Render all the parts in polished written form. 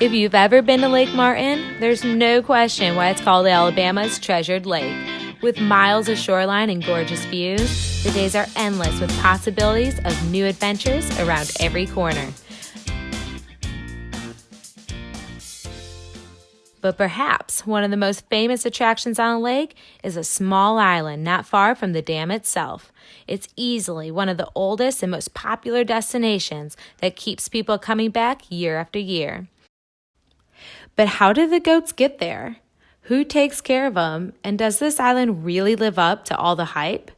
If you've ever been to Lake Martin, there's no question why it's called Alabama's treasured lake. With miles of shoreline and gorgeous views, the days are endless with possibilities of new adventures around every corner. But perhaps one of the most famous attractions on the lake is a small island not far from the dam itself. It's easily one of the oldest and most popular destinations that keeps people coming back year after year. But how did the goats get there? Who takes care of them? And does this island really live up to all the hype?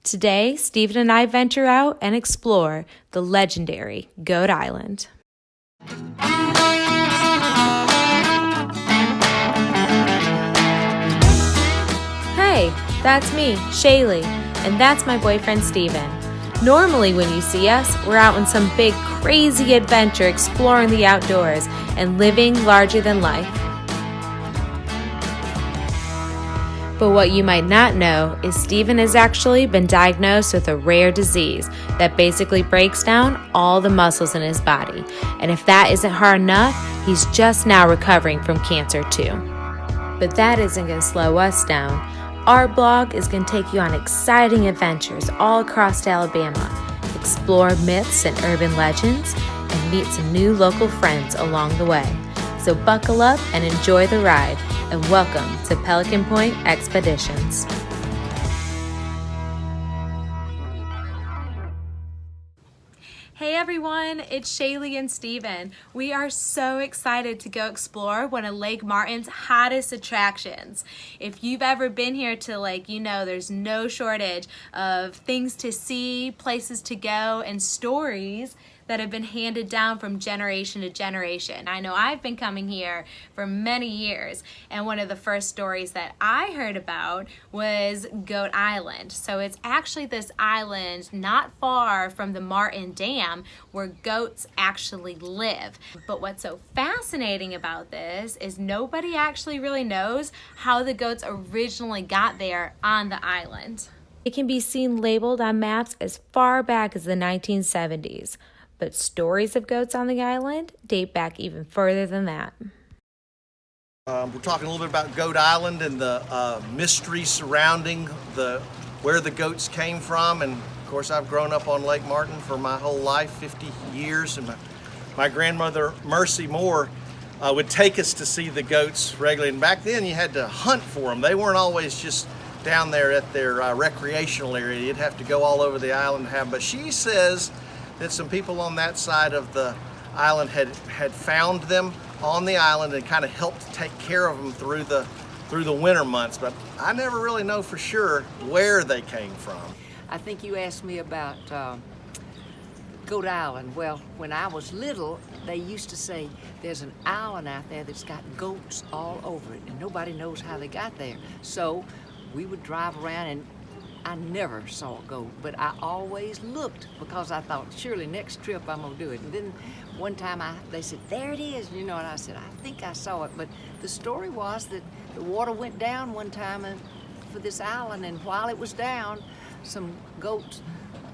Today, Stephen and I venture out and explore the legendary Goat Island. Hey, that's me, Shaylee, and that's my boyfriend, Steven. Normally when you see us, we're out on some big, crazy adventure exploring the outdoors and living larger than life. But what you might not know is Steven has actually been diagnosed with a rare disease that basically breaks down all the muscles in his body. And if that isn't hard enough, he's just now recovering from cancer too. But that isn't going to slow us down. Our blog is going to take you on exciting adventures all across Alabama, explore myths and urban legends, and meet some new local friends along the way. So buckle up and enjoy the ride, and welcome to Pelican Point Expeditions. Hey everyone, it's Shaylee and Steven. We are so excited to go explore one of Lake Martin's hottest attractions. If you've ever been here to Lake, you know there's no shortage of things to see, places to go, and stories that have been handed down from generation to generation. I know I've been coming here for many years, and one of the first stories that I heard about was Goat Island. So it's actually this island not far from the Martin Dam where goats actually live. But what's so fascinating about this is nobody actually really knows how the goats originally got there on the island. It can be seen labeled on maps as far back as the 1970s. But stories of goats on the island date back even further than that. We're talking a little bit about Goat Island and the mystery surrounding where the goats came from. And of course, I've grown up on Lake Martin for my whole life, 50 years. And my grandmother, Mercy Moore, would take us to see the goats regularly. And back then, you had to hunt for them. They weren't always just down there at their recreational area. You'd have to go all over the island to have them. But she says that some people on that side of the island had found them on the island and kind of helped take care of them through the winter months. But I never really know for sure where they came from. I think you asked me about Goat Island. Well, when I was little, they used to say there's an island out there that's got goats all over it, and nobody knows how they got there. So we would drive around, and I never saw a goat, but I always looked because I thought, surely next trip I'm gonna do it. And then one time they said, there it is, and I said, I think I saw it. But the story was that the water went down one time for this island, and while it was down, some goats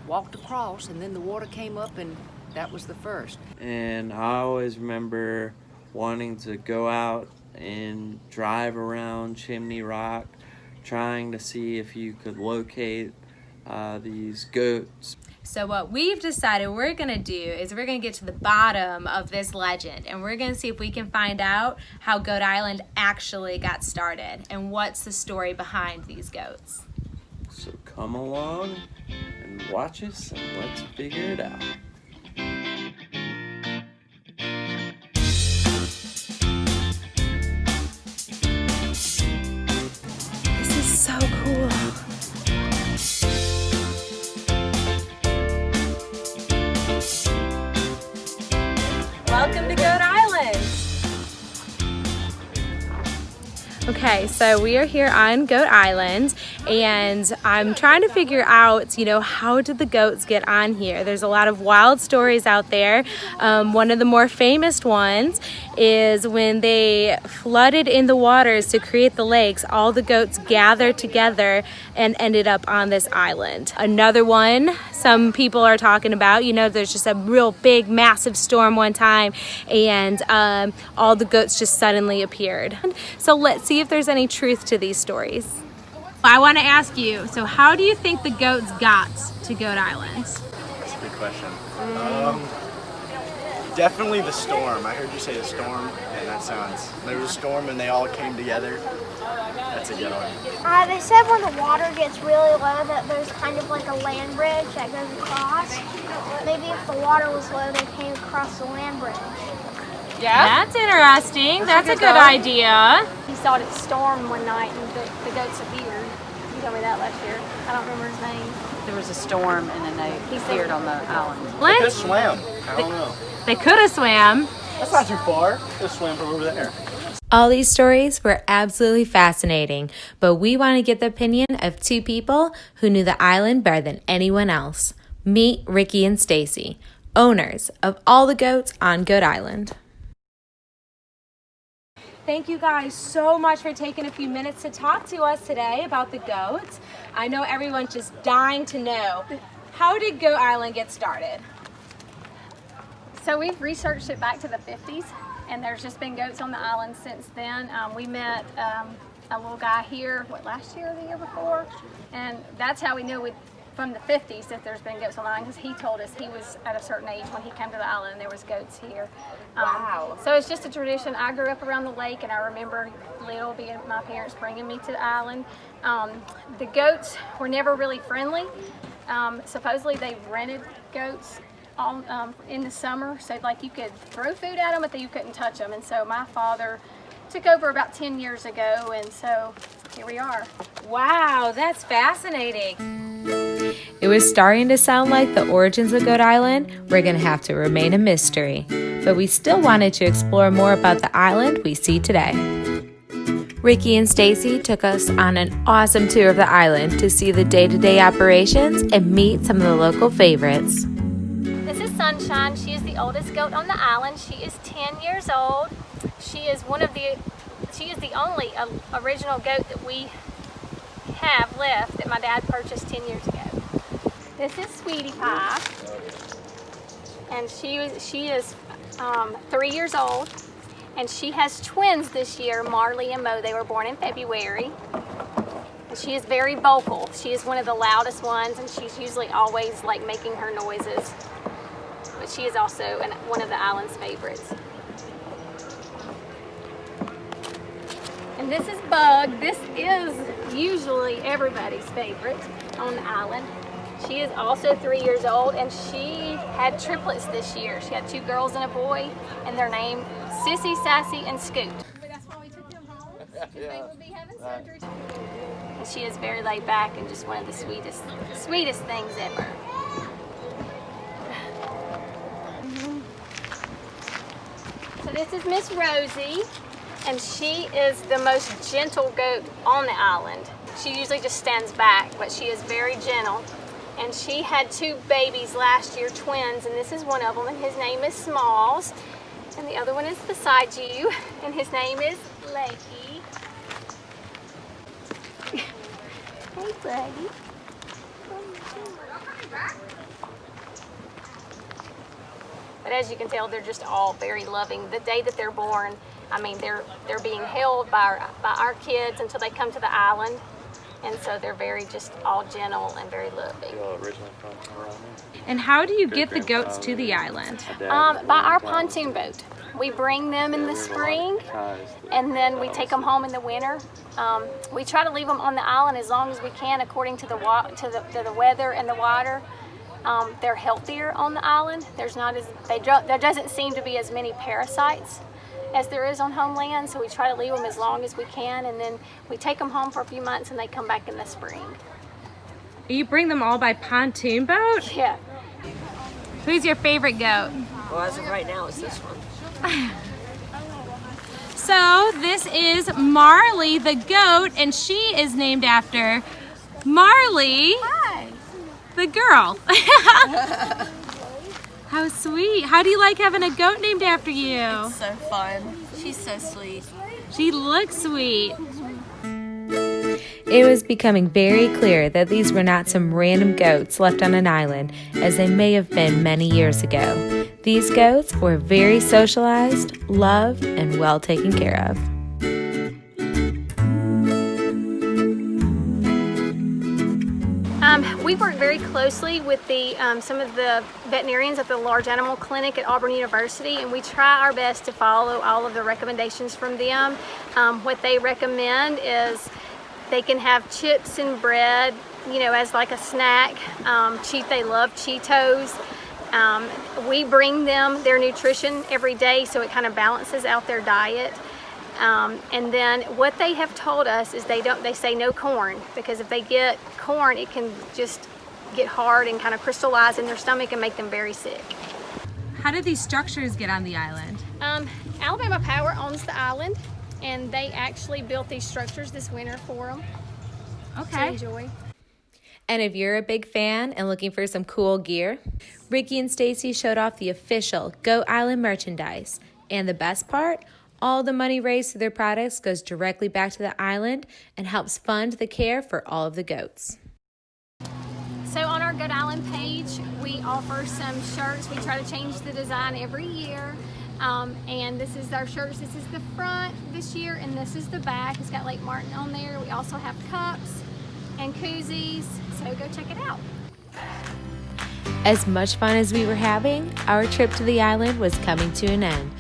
walked across, and then the water came up, and that was the first. And I always remember wanting to go out and drive around Chimney Rock, trying to see if you could locate these goats. So what we've decided we're gonna do is we're gonna get to the bottom of this legend, and we're gonna see if we can find out how Goat Island actually got started and what's the story behind these goats. So come along and watch us, and let's figure it out. So cool. Welcome to Goat Island. Okay, so we are here on Goat Island, and I'm trying to figure out, how did the goats get on here? There's a lot of wild stories out there. One of the more famous ones is when they flooded in the waters to create the lakes, all the goats gathered together and ended up on this island. Another one some people are talking about, you know, there's just a real big massive storm one time and all the goats just suddenly appeared. So let's see if there's any truth to these stories. I want to ask you, so how do you think the goats got to Goat Island? That's a good question. Definitely the storm. I heard you say the storm, and that sounds... There was a storm and they all came together. That's a good one. They said when the water gets really low that there's kind of like a land bridge that goes across. Maybe if the water was low, they came across the land bridge. Yeah. That's interesting. That's a good idea. He saw it storm one night and the goats appeared. You told me that last year. I don't remember his name. There was a storm and then they appeared on the island. They could have swam. I don't know. They could have swam. That's not too far. They swam from over there. All these stories were absolutely fascinating, but we want to get the opinion of two people who knew the island better than anyone else. Meet Ricky and Stacie, owners of all the goats on Goat Island. Thank you guys so much for taking a few minutes to talk to us today about the goats. I know everyone's just dying to know, how did Goat Island get started? So we've researched it back to the 50s, and there's just been goats on the island since then. We met a little guy here, last year or the year before? And that's how we knew from the 50s that there's been goats on the island, because he told us he was at a certain age when he came to the island and there was goats here. Wow. So it's just a tradition. I grew up around the lake, and I remember little being my parents bringing me to the island. The goats were never really friendly. Supposedly they rented goats in the summer, so like you could throw food at them, but then you couldn't touch them. And so my father took over about 10 years ago, and so here we are. Wow, that's fascinating. It was starting to sound like the origins of Goat Island were going to have to remain a mystery, but we still wanted to explore more about the island we see today. Ricky and Stacie took us on an awesome tour of the island to see the day-to-day operations and meet some of the local favorites. This is Sunshine. She is the oldest goat on the island. She is 10 years old. She is the only original goat that we have left that my dad purchased 10 years ago. This is Sweetie Pie, and she is 3 years old, and she has twins this year, Marley and Mo. They were born in February. And she is very vocal. She is one of the loudest ones, and she's usually always like making her noises. But she is also one of the island's favorites. And this is Bug. This is usually everybody's favorite on the island. She is also 3 years old, and she had triplets this year. She had 2 girls and a boy, and they're named Sissy, Sassy, and Scoot. That's why we took them home, because they will be having surgery. And she is very laid back and just one of the sweetest things ever. So this is Miss Rosie, and she is the most gentle goat on the island. She usually just stands back, but she is very gentle. And she had 2 babies last year, twins, and this is one of them, and his name is Smalls. And the other one is beside you, and his name is Lakey. Hey, buddy. But as you can tell, they're just all very loving. The day that they're born, I mean, they're being held by our kids until they come to the island. And so they're very just all gentle and very loving. And how do you get the goats to the island? By our pontoon boat. We bring them in the spring, and then we take them home in the winter. We try to leave them on the island as long as we can, according to the weather and the water. They're healthier on the island. There doesn't seem to be as many parasites as there is on homeland, so we try to leave them as long as we can, and then we take them home for a few months and they come back in the spring. You bring them all by pontoon boat? Yeah. Who's your favorite goat? Well, as of right now, it's this one. So this is Marley the Goat, and she is named after Marley, the girl. How sweet. How do you like having a goat named after you? It's so fun. She's so sweet. She looks sweet. It was becoming very clear that these were not some random goats left on an island, as they may have been many years ago. These goats were very socialized, loved, and well taken care of. We work very closely with the some of the veterinarians at the large animal clinic at Auburn University, and we try our best to follow all of the recommendations from them. What they recommend is they can have chips and bread, you know, as like a snack. They love Cheetos. We bring them their nutrition every day, so it kind of balances out their diet. And then what they have told us is they say no corn, because if they get corn, it can just get hard and kind of crystallize in their stomach and make them very sick. How did these structures get on the island? Alabama Power owns the island, and they actually built these structures this winter for them to enjoy. And if you're a big fan and looking for some cool gear, Ricky and Stacie showed off the official Goat Island merchandise. And the best part, all the money raised through their products goes directly back to the island and helps fund the care for all of the goats. So on our Goat Island page, we offer some shirts. We try to change the design every year. And this is our shirts. This is the front this year, and this is the back. It's got Lake Martin on there. We also have cups and koozies, so go check it out. As much fun as we were having, our trip to the island was coming to an end.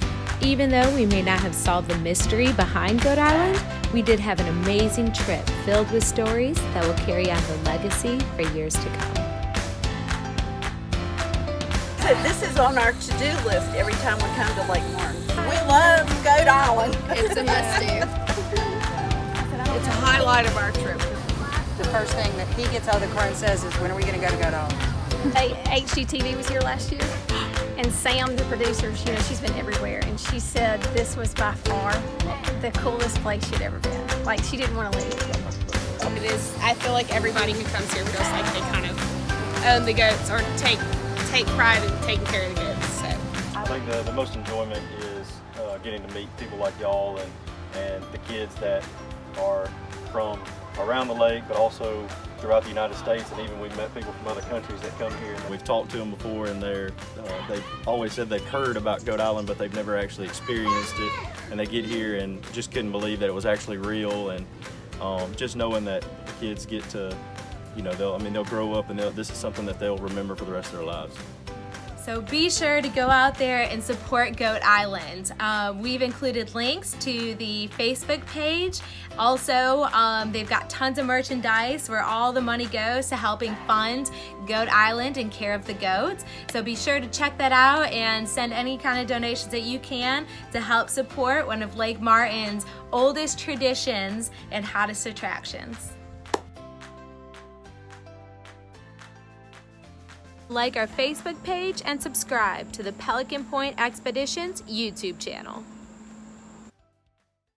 Even though we may not have solved the mystery behind Goat Island, we did have an amazing trip filled with stories that will carry on the legacy for years to come. So this is on our to-do list every time we come to Lake Martin. We love Goat Island. It's a must-do. It's a highlight of our trip. The first thing that he gets out of the car and says is, when are we going to go to Goat Island? HGTV was here last year, and Sam, the producer, she's been everywhere, and she said this was by far the coolest place she'd ever been. Like, she didn't want to leave. It is. I feel like everybody who comes here feels like they kind of own the goats or take pride in taking care of the goats. So I think the most enjoyment is getting to meet people like y'all and the kids that are from around the lake, but also throughout the United States, and even we've met people from other countries that come here. We've talked to them before, and they've always said they've heard about Goat Island, but they've never actually experienced it. And they get here and just couldn't believe that it was actually real. And just knowing that the kids get to, they'll grow up and this is something that they'll remember for the rest of their lives. So be sure to go out there and support Goat Island. We've included links to the Facebook page. Also, they've got tons of merchandise where all the money goes to helping fund Goat Island and care of the goats. So be sure to check that out and send any kind of donations that you can to help support one of Lake Martin's oldest traditions and hottest attractions. Like our Facebook page and subscribe to the Pelican Point Expeditions YouTube channel.